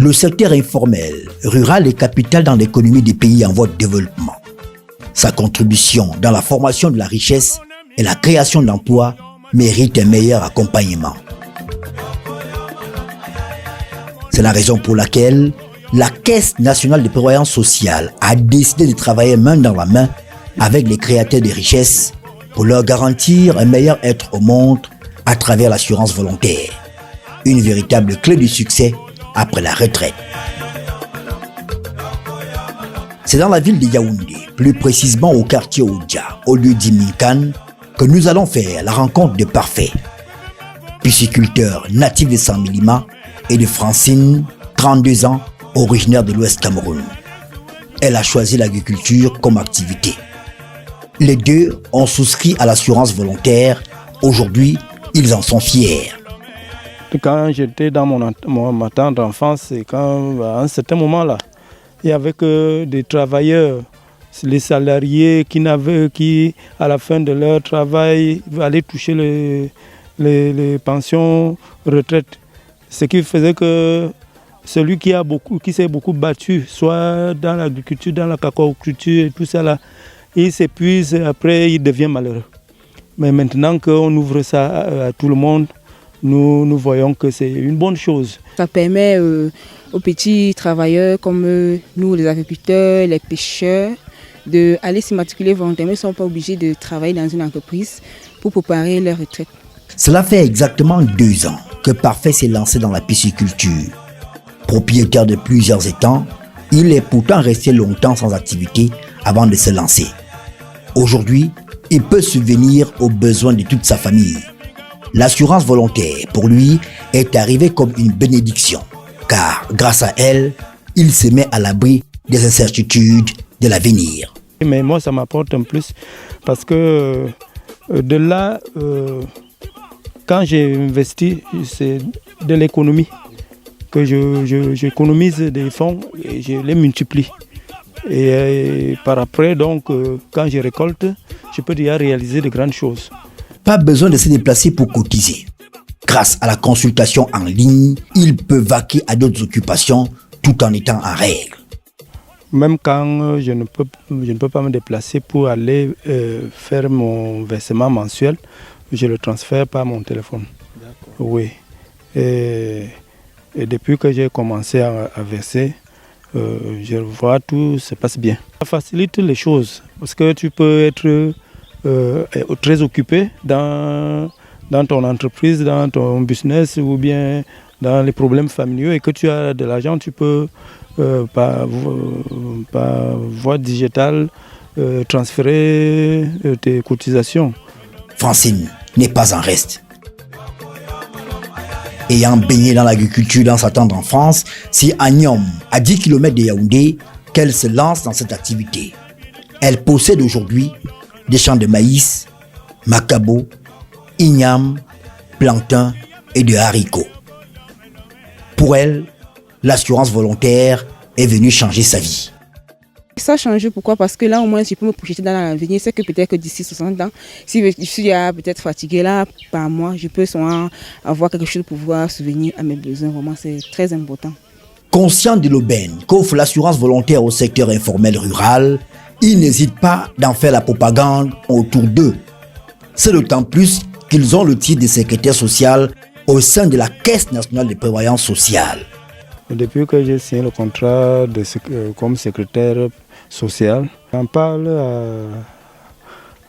Le secteur informel, rural est capital dans l'économie des pays en voie de développement. Sa contribution dans la formation de la richesse et la création d'emplois mérite un meilleur accompagnement. C'est la raison pour laquelle la Caisse nationale de prévoyance sociale a décidé de travailler main dans la main avec les créateurs de richesses pour leur garantir un meilleur être au monde à travers l'assurance volontaire. Une véritable clé du succès après la retraite. C'est dans la ville de Yaoundé, plus précisément au quartier Oudja, au lieu d'Iminkan, que nous allons faire la rencontre de Parfait, pisciculteur natif de Saint-Milima, et de Francine, 32 ans, originaire de l'Ouest Cameroun. Elle a choisi l'agriculture comme activité. Les deux ont souscrit à l'assurance volontaire. Aujourd'hui, ils en sont fiers. Quand j'étais dans ma tendre enfance, à un certain moment-là, il n'y avait que des travailleurs, les salariés qui, à la fin de leur travail, allaient toucher les pensions retraite. Ce qui faisait que celui qui s'est beaucoup battu, soit dans l'agriculture, dans la cacaoculture et tout ça là, il s'épuise, après il devient malheureux. Mais maintenant qu'on ouvre ça à tout le monde, nous voyons que c'est une bonne chose. Ça permet aux petits travailleurs comme nous, les agriculteurs, les pêcheurs, d'aller s'immatriculer volontairement. Ils ne sont pas obligés de travailler dans une entreprise pour préparer leur retraite. Cela fait exactement 2 ans que Parfait s'est lancé dans la pisciculture. Propriétaire de plusieurs étangs, il est pourtant resté longtemps sans activité avant de se lancer. Aujourd'hui, il peut subvenir aux besoins de toute sa famille. L'assurance volontaire, pour lui, est arrivée comme une bénédiction, car grâce à elle, il se met à l'abri des incertitudes de l'avenir. Mais moi, ça m'apporte un plus, parce que de là, quand j'ai investi, c'est de l'économie que j'économise des fonds et je les multiplie. Et par après, donc, quand je récolte, je peux déjà réaliser de grandes choses. Pas besoin de se déplacer pour cotiser. Grâce à la consultation en ligne, il peut vaquer à d'autres occupations tout en étant en règle. Même quand je ne peux pas me déplacer pour aller faire mon versement mensuel, je le transfère par mon téléphone. D'accord. Oui. Et depuis que j'ai commencé à verser, je vois tout se passe bien. Ça facilite les choses parce que tu peux être très occupé dans ton entreprise, dans ton business ou bien dans les problèmes familiaux et que tu as de l'argent, tu peux par voie digitale transférer tes cotisations. Francine n'est pas en reste. Ayant baigné dans l'agriculture dans sa tendre enfance, c'est à Niom, à 10 km de Yaoundé, qu'elle se lance dans cette activité. Elle possède aujourd'hui des champs de maïs, macabo, igname, plantain et de haricots. Pour elle, l'assurance volontaire est venue changer sa vie. Ça a changé, pourquoi? Parce que là, au moins, je peux me projeter dans l'avenir. C'est que peut-être que d'ici 60 ans, si je suis peut-être fatiguée là, par mois, je peux avoir quelque chose pour pouvoir subvenir à mes besoins. Vraiment, c'est très important. Conscient de l'aubaine qu'offre l'assurance volontaire au secteur informel rural, ils n'hésitent pas d'en faire la propagande autour d'eux. C'est d'autant plus qu'ils ont le titre de secrétaire social au sein de la Caisse nationale de prévoyance sociale. Depuis que j'ai signé le contrat comme secrétaire social, j'en parle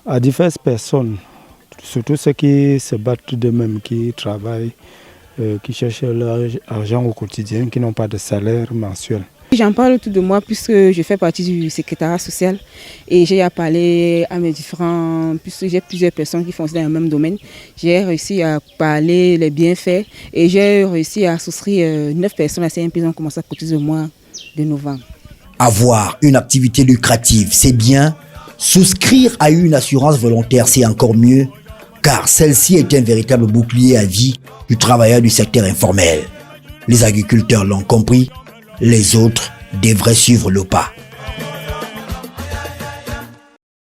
à diverses personnes, surtout ceux qui se battent d'eux-mêmes, qui travaillent, qui cherchent leur argent au quotidien, qui n'ont pas de salaire mensuel. J'en parle autour de moi puisque je fais partie du secrétariat social et j'ai à parler à mes puisque j'ai plusieurs personnes qui font dans le même domaine. J'ai réussi à parler les bienfaits et j'ai réussi à souscrire 9 personnes à CNP, ils ont commencé à cotiser au mois de novembre. Avoir une activité lucrative, c'est bien. Souscrire à une assurance volontaire, c'est encore mieux, car celle-ci est un véritable bouclier à vie du travailleur du secteur informel. Les agriculteurs l'ont compris. Les autres devraient suivre le pas.